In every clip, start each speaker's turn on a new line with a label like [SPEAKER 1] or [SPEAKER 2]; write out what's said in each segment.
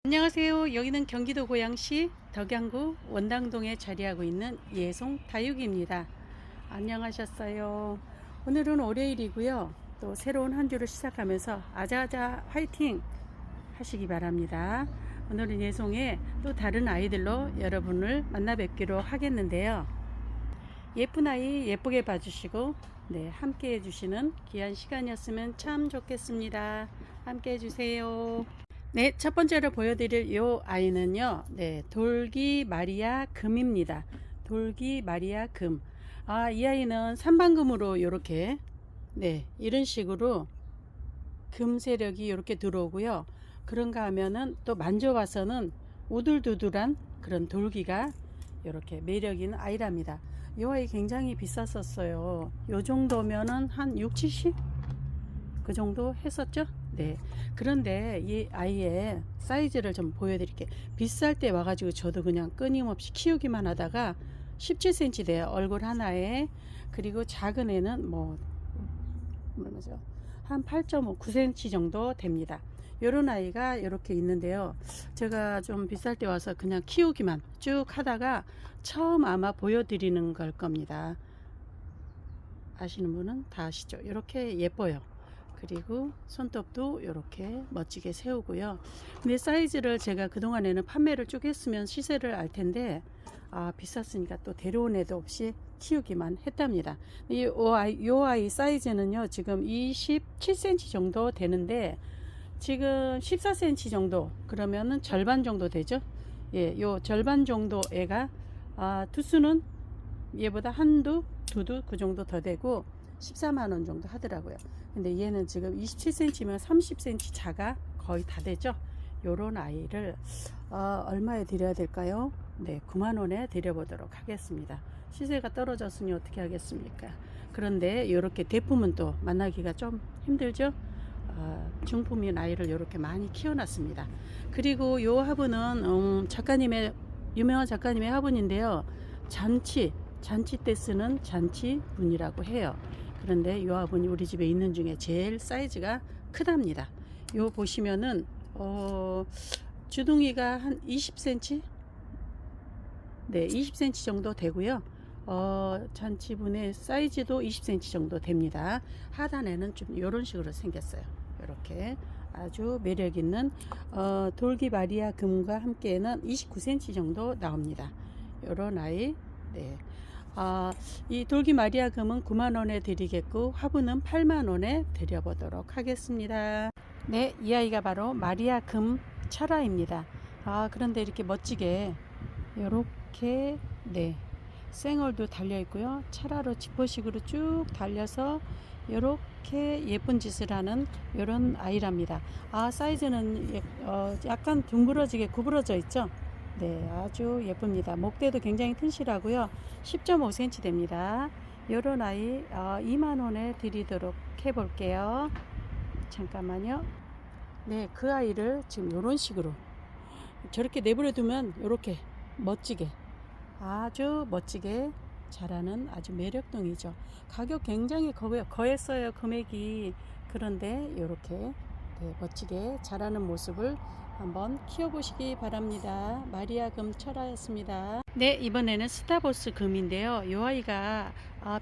[SPEAKER 1] 안녕하세요. 여기는 경기도 고양시 덕양구 원당동에 자리하고 있는 예송 다육입니다. 안녕하셨어요. 오늘은 월요일이고요. 또 새로운 한 주를 시작하면서 아자아자 화이팅 하시기 바랍니다. 오늘은 예송의 또 다른 아이들로 여러분을 만나 뵙기로 하겠는데요. 예쁜 아이 예쁘게 봐주시고 함께 해주시는 귀한 시간이었으면 참 좋겠습니다. 함께 해주세요. 첫 번째로 보여드릴 요 아이는요, 돌기 마리아 금입니다. 돌기 마리아 금. 이 아이는 삼방금으로 이렇게, 이런 식으로 금 세력이 이렇게 들어오고요. 그런가 하면은 또 만져봐서는 우둘두둘한 그런 돌기가 이렇게 매력 있는 아이랍니다. 이 아이 굉장히 비쌌었어요. 요 정도면은 한 6, 70? 그 정도 했었죠? 그런데 이 아이의 사이즈를 좀 보여드릴게요. 비쌀 때 와가지고 저도 그냥 끊임없이 키우기만 하다가 17cm 돼요. 얼굴 하나에. 그리고 작은 애는 뭐죠? 한 8.5, 9cm 정도 됩니다. 요런 아이가 이렇게 있는데요. 제가 좀 비쌀 때 와서 그냥 키우기만 쭉 하다가 처음 아마 보여드리는 걸 겁니다. 아시는 분은 다 아시죠? 이렇게 예뻐요. 그리고 손톱도 이렇게 멋지게 세우고요. 근데 사이즈를 제가 그동안에는 판매를 쭉 했으면 시세를 알 텐데 비쌌으니까 또 데려온 애도 없이 키우기만 했답니다. 요 아이 사이즈는요 지금 27cm 정도 되는데 지금 14cm 정도 그러면은 절반 정도 되죠. 요 절반 정도 애가 두수는 얘보다 한두 두두 그 정도 더 되고 14만원 정도 하더라고요. 근데 얘는 지금 27cm면 30cm 자가 거의 다 되죠. 요런 아이를 얼마에 드려야 될까요? 9만원에 드려보도록 하겠습니다. 시세가 떨어졌으니 어떻게 하겠습니까? 그런데 이렇게 대품은 또 만나기가 좀 힘들죠. 중품인 아이를 이렇게 많이 키워놨습니다. 그리고 요 화분은 작가님의 유명한 작가님의 화분인데요. 잔치 때 쓰는 잔치분이라고 해요. 그런데 이 화분이 우리 집에 있는 중에 제일 사이즈가 크답니다. 요 보시면은 주둥이가 한 20cm 20cm 정도 되고요. 잔치분의 사이즈도 20cm 정도 됩니다. 하단에는 좀 이런 식으로 생겼어요. 이렇게 아주 매력 있는 돌기 마리아 금과 함께는 29cm 정도 나옵니다. 이런 아이. 이 돌기 마리아 금은 9만원에 드리겠고 화분은 8만원에 드려보도록 하겠습니다. 이 아이가 바로 마리아 금 철화입니다. 그런데 이렇게 멋지게 이렇게 생얼도 달려 있고요. 철화로 지퍼식으로 쭉 달려서 이렇게 예쁜 짓을 하는 이런 아이랍니다. 사이즈는 약간 둥그러지게 구부러져 있죠. 아주 예쁩니다. 목대도 굉장히 튼실하고요. 10.5cm 됩니다. 요런 아이 2만원에 드리도록 해볼게요. 잠깐만요. 그 아이를 지금 요런 식으로 저렇게 내버려 두면 이렇게 멋지게 아주 멋지게 자라는 아주 매력둥이죠. 가격 굉장히 거했어요. 금액이. 그런데 이렇게 멋지게 자라는 모습을 한번 키워보시기 바랍니다. 마리아 금 철화였습니다. 이번에는 스타보스 금인데요. 이 아이가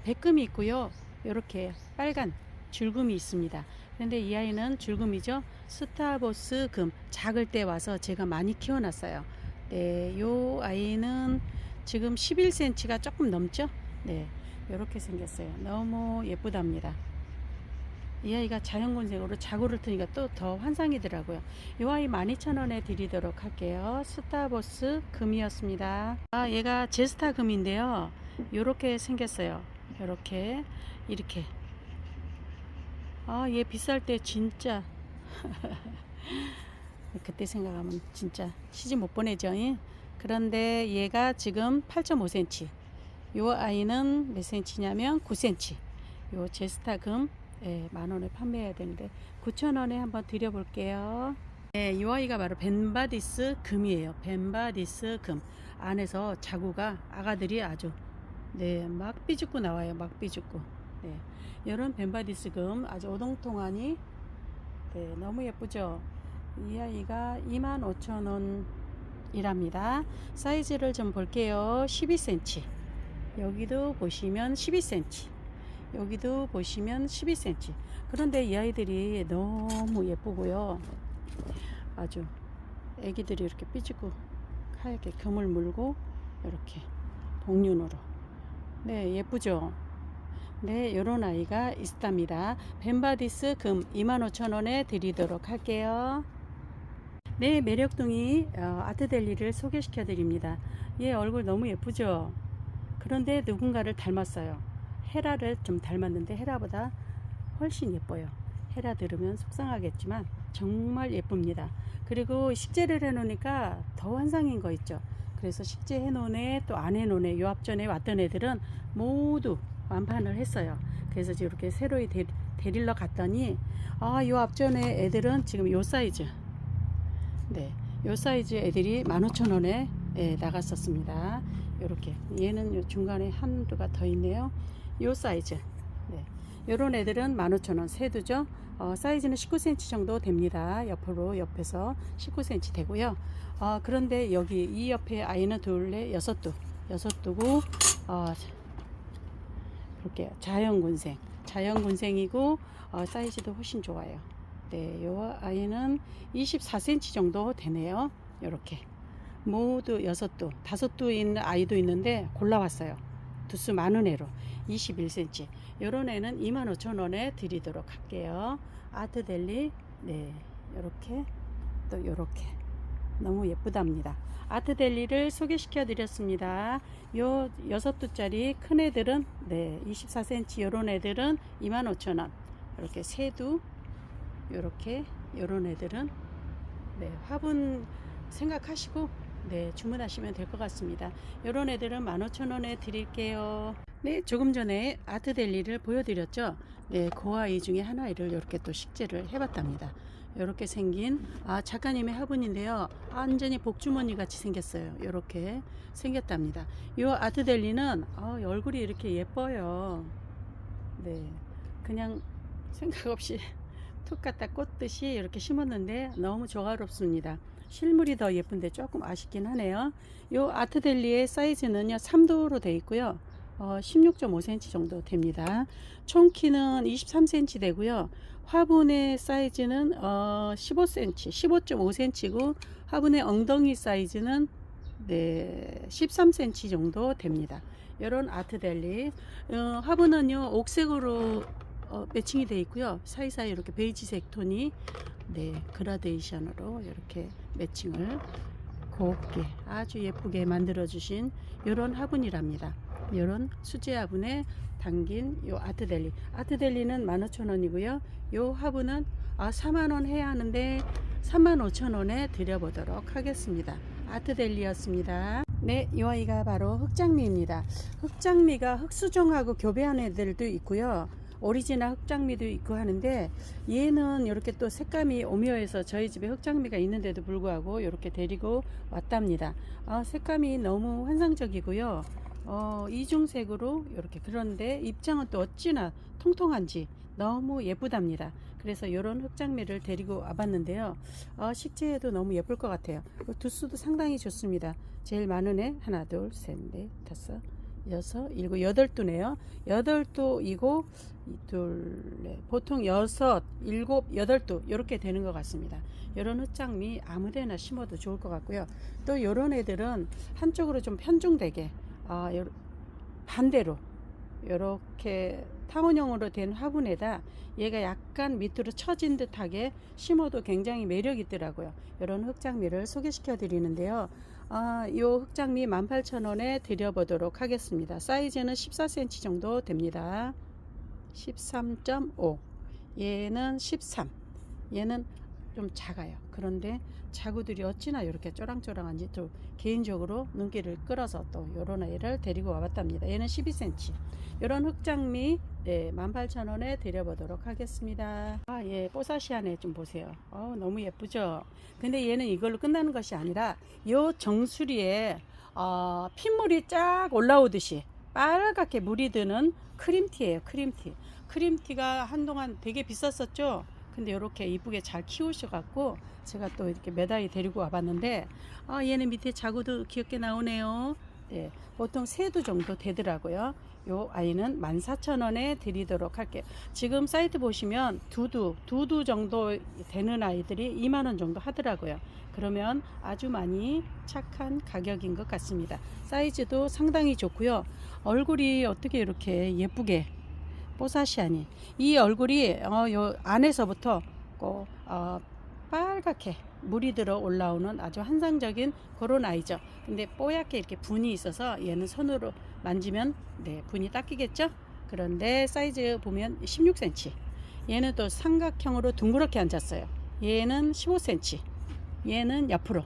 [SPEAKER 1] 백금이 있고요. 이렇게 빨간 줄금이 있습니다. 그런데 이 아이는 줄금이죠. 스타보스 금 작을 때 와서 제가 많이 키워놨어요. 이 아이는 지금 11cm가 조금 넘죠. 이렇게 생겼어요. 너무 예쁘답니다. 이 아이가 자연군색으로 자구를 트니까 또 더 환상이더라고요. 이 아이 12,000원에 드리도록 할게요. 스타보스 금이었습니다. 얘가 제스타 금인데요. 이렇게 생겼어요. 이렇게 이렇게. 얘 비쌀 때 진짜 그때 생각하면 진짜 시집 못 보내죠. 그런데 얘가 지금 8.5cm. 요 아이는 몇 cm냐면 9cm. 요 제스타 금 만원에 판매해야 되는데 9,000원에 한번 드려볼게요. 이 아이가 바로 벤바디스 금이에요. 벤바디스 금. 안에서 자구가 아가들이 아주 막 삐죽고 나와요. 막 삐죽고. 이런 벤바디스 금 아주 오동통하니 너무 예쁘죠. 이 아이가 25,000원 이랍니다. 사이즈를 좀 볼게요. 12cm. 여기도 보시면 12cm. 여기도 보시면 12cm. 그런데 이 아이들이 너무 예쁘고요. 아주 애기들이 이렇게 삐지고 하얗게 금을 물고 이렇게 복륜으로. 네, 예쁘죠? 네, 요런 아이가 있답니다. 벤바디스 금 25,000원에 드리도록 할게요. 네, 매력둥이 아트델리를 소개시켜 드립니다. 얘 얼굴 너무 예쁘죠? 그런데 누군가를 닮았어요. 헤라를 좀 닮았는데 헤라보다 훨씬 예뻐요. 헤라 들으면 속상하겠지만 정말 예쁩니다. 그리고 식재를 해놓으니까 더 환상인 거 있죠. 그래서 식재 해놓은 애 또 안 해놓은 애, 요 앞전에 왔던 애들은 모두 완판을 했어요. 그래서 이렇게 새로이 데리러 갔더니 요 앞전에 애들은 지금 요 사이즈, 네, 요 사이즈 애들이 15,000원에 나갔었습니다. 요렇게 얘는 요 중간에 한두가 더 있네요. 요 사이즈, 네, 요런 애들은 15,000원 세두죠. 사이즈는 19cm 정도 됩니다. 옆에서 19cm 되고요. 그런데 여기 이 옆에 아이는 둘레 6두고 볼게요. 자연군생이고 사이즈도 훨씬 좋아요. 네, 요 아이는 24cm 정도 되네요. 요렇게 모두 6두, 5두 있는 아이도 있는데 골라왔어요. 두수 많은 애로 21cm. 요런 애는 25,000원에 드리도록 할게요. 아트델리, 네, 요렇게 또 요렇게 너무 예쁘답니다. 아트델리를 소개시켜 드렸습니다. 요 6두짜리 큰 애들은 네, 24cm 요런 애들은 25,000원. 이렇게 세두, 요렇게 요런 애들은 네, 화분 생각하시고 네, 주문하시면 될 것 같습니다. 요런 애들은 15,000원에 드릴게요. 네, 조금 전에 아트델리를 보여드렸죠. 네, 그 아이 중에 하나를 이렇게 또 식재를 해봤답니다. 이렇게 생긴 작가님의 화분인데요. 완전히 복주머니 같이 생겼어요. 이렇게 생겼답니다. 이 아트델리는 얼굴이 이렇게 예뻐요. 네, 그냥 생각 없이 툭 갖다 꽂듯이 이렇게 심었는데 너무 조화롭습니다. 실물이 더 예쁜데 조금 아쉽긴 하네요. 이 아트델리의 사이즈는요 3도로 되어 있고요. 16.5cm 정도 됩니다. 총 키는 23cm 되고요. 화분의 사이즈는 15cm, 15.5cm고 화분의 엉덩이 사이즈는 네, 13cm 정도 됩니다. 이런 아트델리 화분은요 옥색으로 매칭이 되어 있고요. 사이사이 이렇게 베이지색 톤이 네, 그라데이션으로 이렇게 매칭을 곱게 아주 예쁘게 만들어 주신 이런 화분이랍니다. 이런 수제 화분에 담긴 요 아트델리는 15,000원이고요. 요 화분은 4만원 해야 하는데 35,000원에 드려보도록 하겠습니다. 아트델리였습니다. 네, 이 아이가 바로 흑장미입니다. 흑장미가 흑수종하고 교배한 애들도 있고요. 오리지널 흑장미도 있고 하는데 얘는 이렇게 또 색감이 오묘해서 저희 집에 흑장미가 있는데도 불구하고 이렇게 데리고 왔답니다. 색감이 너무 환상적이고요. 이중색으로 이렇게, 그런데 입장은 또 어찌나 통통한지 너무 예쁘답니다. 그래서 이런 흑장미를 데리고 와봤는데요. 식재해도 너무 예쁠 것 같아요. 두수도 상당히 좋습니다. 제일 많은 애 하나, 둘, 셋, 넷, 다섯, 여섯, 일곱, 8두네요. 8두이고 보통 6, 7, 8두 이렇게 되는 것 같습니다. 이런 흑장미 아무데나 심어도 좋을 것 같고요. 또 이런 애들은 한쪽으로 좀 편중되게 반대로 이렇게 타원형으로 된 화분에다 얘가 약간 밑으로 처진 듯하게 심어도 굉장히 매력 있더라고요. 이런 흑장미를 소개시켜 드리는데요. 이 흑장미 18,000원에 드려보도록 하겠습니다. 사이즈는 14cm 정도 됩니다. 13.5, 얘는 13, 얘는 좀 작아요. 그런데 자구들이 어찌나 이렇게 쪼랑쪼랑한지 또 개인적으로 눈길을 끌어서 또 요런 아이를 데리고 와봤답니다. 얘는 12cm. 요런 흑장미 네, 18,000원에 드려보도록 하겠습니다. 예, 뽀사시한 애 좀 보세요. 너무 예쁘죠? 근데 얘는 이걸로 끝나는 것이 아니라 요 정수리에 핏물이 쫙 올라오듯이 빨갛게 물이 드는 크림티예요. 크림티가 한동안 되게 비쌌었죠. 근데 이렇게 이쁘게 잘 키우셔갖고 제가 또 이렇게 몇 아이 데리고 와봤는데 얘는 밑에 자구도 귀엽게 나오네요. 네, 보통 세두 정도 되더라고요. 요 아이는 14,000원에 드리도록 할게요. 지금 사이트 보시면 두두 정도 되는 아이들이 2만원 정도 하더라고요. 그러면 아주 많이 착한 가격인 것 같습니다. 사이즈도 상당히 좋고요. 얼굴이 어떻게 이렇게 예쁘게 뽀사시하니, 이 얼굴이 요 안에서부터 빨갛게 물이 들어 올라오는 아주 환상적인 그런 아이죠. 근데 뽀얗게 이렇게 분이 있어서 얘는 손으로 만지면 분이 닦이겠죠. 그런데 사이즈 보면 16cm, 얘는 또 삼각형으로 둥그렇게 앉았어요. 얘는 15cm, 얘는 옆으로.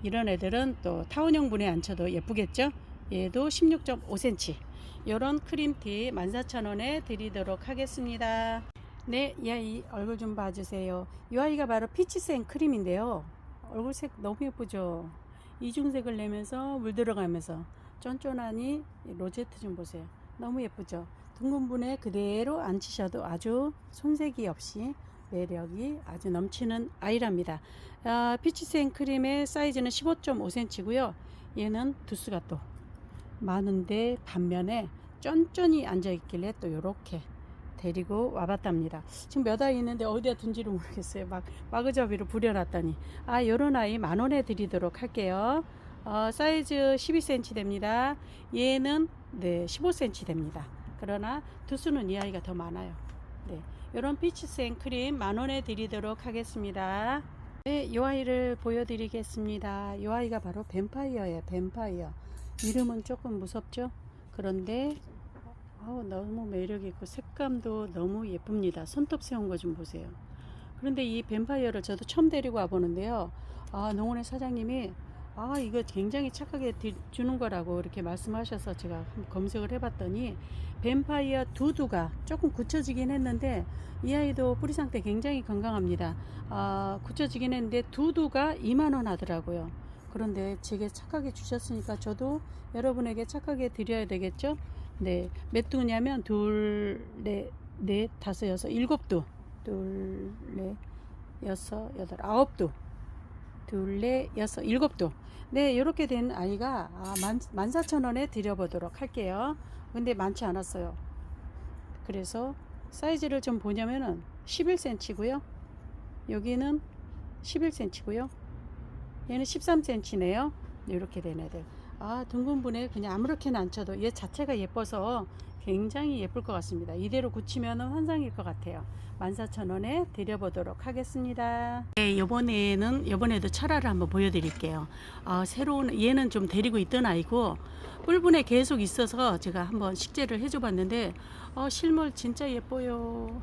[SPEAKER 1] 이런 애들은 또 타원형 분에 앉혀도 예쁘겠죠. 얘도 16.5cm. 요런 크림티 14,000원에 드리도록 하겠습니다. 네, 이 아이 얼굴 좀 봐주세요. 이 아이가 바로 피치생 크림인데요. 얼굴색 너무 예쁘죠. 이중색을 내면서 물 들어가면서 쫀쫀하니 로제트 좀 보세요. 너무 예쁘죠. 둥근 분에 그대로 앉히셔도 아주 손색이 없이 매력이 아주 넘치는 아이랍니다. 피치생 크림의 사이즈는 15.5cm고요. 얘는 두수가 또 많은데 반면에 쫀쫀히 앉아 있길래 또 요렇게 데리고 와봤답니다. 지금 몇 아이 있는데 어디다 둔지를 모르겠어요. 마그저비로 부려놨더니 요런 아이 10,000원에 드리도록 할게요. 사이즈 12cm 됩니다. 얘는 15cm 됩니다. 그러나 두수는 이 아이가 더 많아요. 네, 요런 피치생 크림 10,000원에 드리도록 하겠습니다. 네, 이 아이를 보여드리겠습니다. 이 아이가 바로 뱀파이어예요. 뱀파이어. 이름은 조금 무섭죠? 그런데 너무 매력있고 색감도 너무 예쁩니다. 손톱 세운 거 좀 보세요. 그런데 이 뱀파이어를 저도 처음 데리고 와 보는데요. 농원의 사장님이 이거 굉장히 착하게 주는 거라고 이렇게 말씀하셔서 제가 한번 검색을 해봤더니 뱀파이어 두두가 조금 굳혀지긴 했는데 이 아이도 뿌리 상태 굉장히 건강합니다. 굳혀지긴 했는데 두두가 2만원 하더라고요. 그런데 제게 착하게 주셨으니까 저도 여러분에게 착하게 드려야 되겠죠. 네, 몇 두냐면 둘, 넷, 다섯, 여섯, 일곱 두, 둘, 넷, 여섯, 여덟, 아홉 두, 둘, 넷, 여섯, 일곱 두. 네, 이렇게 된 아이가 14,000원에 드려보도록 할게요. 근데 많지 않았어요. 그래서 사이즈를 좀 보냐면은 11cm고요. 여기는 11cm고요. 얘는 13cm네요. 이렇게 된 애들. 둥근 분에 그냥 아무렇게나 앉혀도 얘 자체가 예뻐서 굉장히 예쁠 것 같습니다. 이대로 굳히면 환상일 것 같아요. 14,000원에 드려보도록 하겠습니다. 네, 요번에도 철화를 한번 보여드릴게요. 새로운, 얘는 좀 데리고 있던 아이고 뿔분에 계속 있어서 제가 한번 식재를 해줘 봤는데 실물 진짜 예뻐요.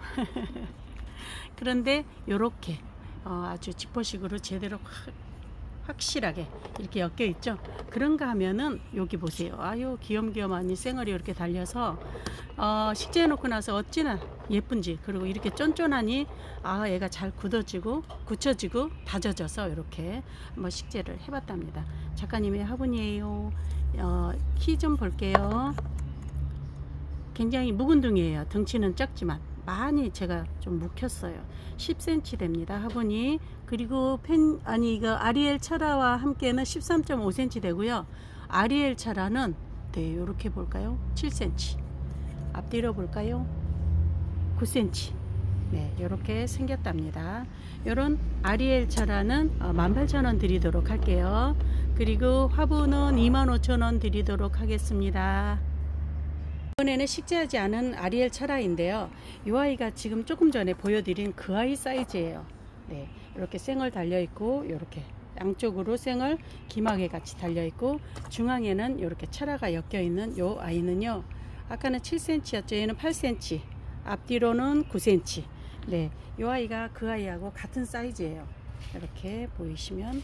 [SPEAKER 1] 그런데 요렇게 아주 지퍼식으로 제대로 확실하게 이렇게 엮여 있죠. 그런가 하면은 여기 보세요. 귀염귀염하니 쌩얼이 이렇게 달려서 식재해 놓고 나서 어찌나 예쁜지, 그리고 이렇게 쫀쫀하니 얘가 잘 굳혀지고 다져져서 이렇게 한번 식재를 해봤답니다. 작가님의 화분이에요. 키 좀 볼게요. 굉장히 묵은둥이에요. 덩치는 작지만 많이 제가 좀 묵혔어요. 10cm 됩니다. 화분이. 그리고 이거 아리엘 차라와 함께는 13.5cm 되고요. 아리엘 차라는 이렇게 볼까요? 7cm. 앞뒤로 볼까요? 9cm. 네, 이렇게 생겼답니다. 이런 아리엘 차라는 18,000원 드리도록 할게요. 그리고 화분은 25,000원 드리도록 하겠습니다. 이번에는 식재하지 않은 아리엘 차라인데요. 이 아이가 지금 조금 전에 보여드린 그 아이 사이즈예요. 네, 이렇게 쌩얼 달려있고, 이렇게 양쪽으로 쌩얼 기막에 같이 달려있고, 중앙에는 이렇게 차라가 엮여있는 이 아이는요, 아까는 7cm였죠. 얘는 8cm, 앞뒤로는 9cm. 네, 이 아이가 그 아이하고 같은 사이즈예요. 이렇게 보이시면,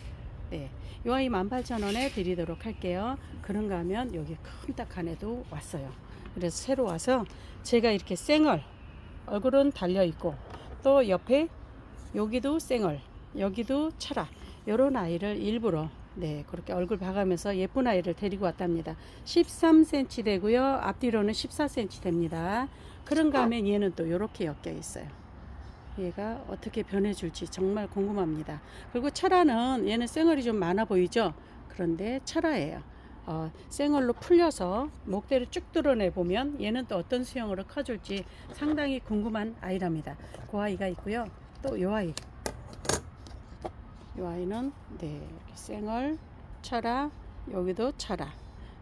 [SPEAKER 1] 네, 이 아이 18,000원에 드리도록 할게요. 그런가 하면 여기 큰 딱 한 애도 왔어요. 그래서 새로 와서 제가 이렇게 쌩얼, 얼굴은 달려있고, 또 옆에 여기도 쌩얼, 여기도 차라, 요런 아이를 일부러 그렇게 얼굴 봐가면서 예쁜 아이를 데리고 왔답니다. 13cm 되고요. 앞뒤로는 14cm 됩니다. 그런가 하면 얘는 또 이렇게 엮여 있어요. 얘가 어떻게 변해줄지 정말 궁금합니다. 그리고 철화는 얘는 쌩얼이 좀 많아 보이죠? 그런데 철화예요. 쌩얼로 풀려서 목대를 쭉 드러내 보면 얘는 또 어떤 수영으로 커줄지 상당히 궁금한 아이랍니다. 그 아이가 있고요. 또 요 아이. 요 아이는 네, 이렇게 쌩얼, 철화, 여기도 철화.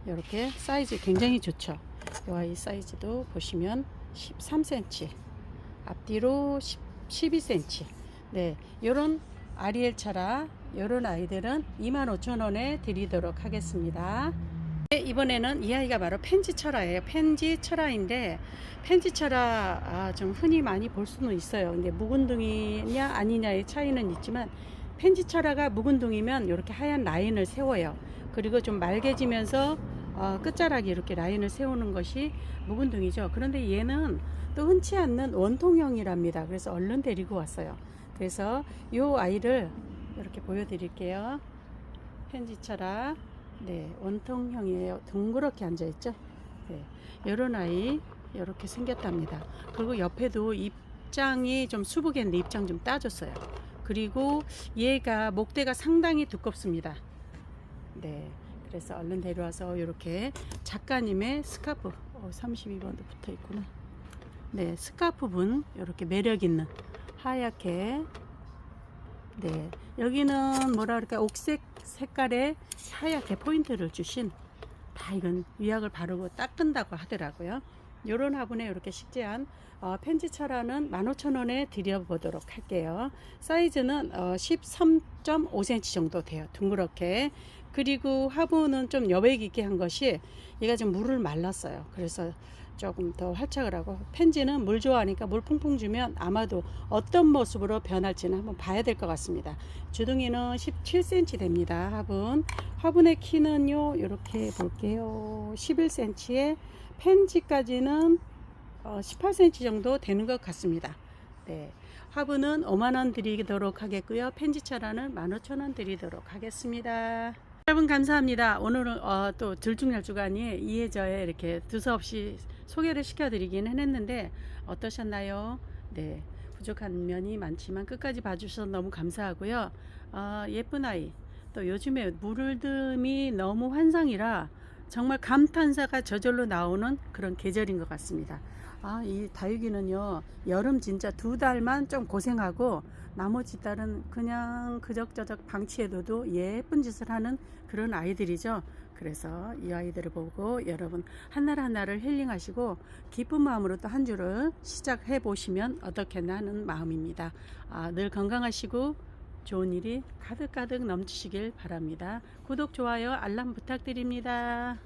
[SPEAKER 1] 이렇게 사이즈 굉장히 좋죠. 요 아이 사이즈도 보시면 13cm, 앞뒤로 12cm. 네, 요런 아리엘 철화, 요런 아이들은 25,000원에 드리도록 하겠습니다. 네, 이번에는 이 아이가 바로 펜지 철화예요. 펜지 철화인데 펜지 철화 좀 흔히 많이 볼 수는 있어요. 근데 묵은둥이냐 아니냐의 차이는 있지만 펜지 철화가 묵은둥이면 이렇게 하얀 라인을 세워요. 그리고 좀 맑아지면서 끝자락이 이렇게 라인을 세우는 것이 묵은둥이죠. 그런데 얘는 또 흔치 않는 원통형이랍니다. 그래서 얼른 데리고 왔어요. 그래서 이 아이를 이렇게 보여드릴게요. 펜지 철화. 네, 원통형이에요. 둥그렇게 앉아있죠. 네, 이런 아이 이렇게 생겼답니다. 그리고 옆에도 입장이 좀 수북했는데 입장 좀 따줬어요. 그리고 얘가 목대가 상당히 두껍습니다. 네, 그래서 얼른 데려와서 이렇게 작가님의 스카프 32번도 붙어 있구나. 네, 스카프 분 이렇게 매력 있는 하얗게. 네, 여기는 뭐라 그럴까, 옥색 색깔의 하얗게 포인트를 주신, 다 이건 위약을 바르고 닦은다고 하더라고요. 요런 화분에 이렇게 식재한 펜지 철화는 15,000원에 드려보도록 할게요. 사이즈는 13.5cm 정도 돼요. 둥그렇게. 그리고 화분은 좀 여백 있게 한 것이 얘가 좀 물을 말랐어요. 그래서 조금 더 활착을 하고, 펜지는 물 좋아하니까 물 퐁퐁 주면 아마도 어떤 모습으로 변할지는 한번 봐야 될 것 같습니다. 주둥이는 17cm 됩니다. 화분의 키는요, 이렇게 볼게요. 11cm에 펜지까지는 18cm 정도 되는 것 같습니다. 네, 화분은 5만원 드리도록 하겠고요. 펜지 철화는 15,000원 드리도록 하겠습니다. 여러분 감사합니다. 오늘은 또 들쭉날쭉하니 이해저해 이렇게 두서없이 소개를 시켜드리긴 했는데 어떠셨나요? 네, 부족한 면이 많지만 끝까지 봐주셔서 너무 감사하고요. 예쁜 아이, 또 요즘에 물들음이 너무 환상이라 정말 감탄사가 저절로 나오는 그런 계절인 것 같습니다. 이 다육이는요, 여름 진짜 2달만 좀 고생하고 나머지 달은 그냥 그적저적 방치해둬도 예쁜 짓을 하는 그런 아이들이죠. 그래서 이 아이들을 보고 여러분 하나를 하나를 힐링하시고 기쁜 마음으로 또 한 주를 시작해 보시면 어떻겠나 하는 마음입니다. 늘 건강하시고 좋은 일이 가득가득 넘치시길 바랍니다. 구독, 좋아요, 알람 부탁드립니다.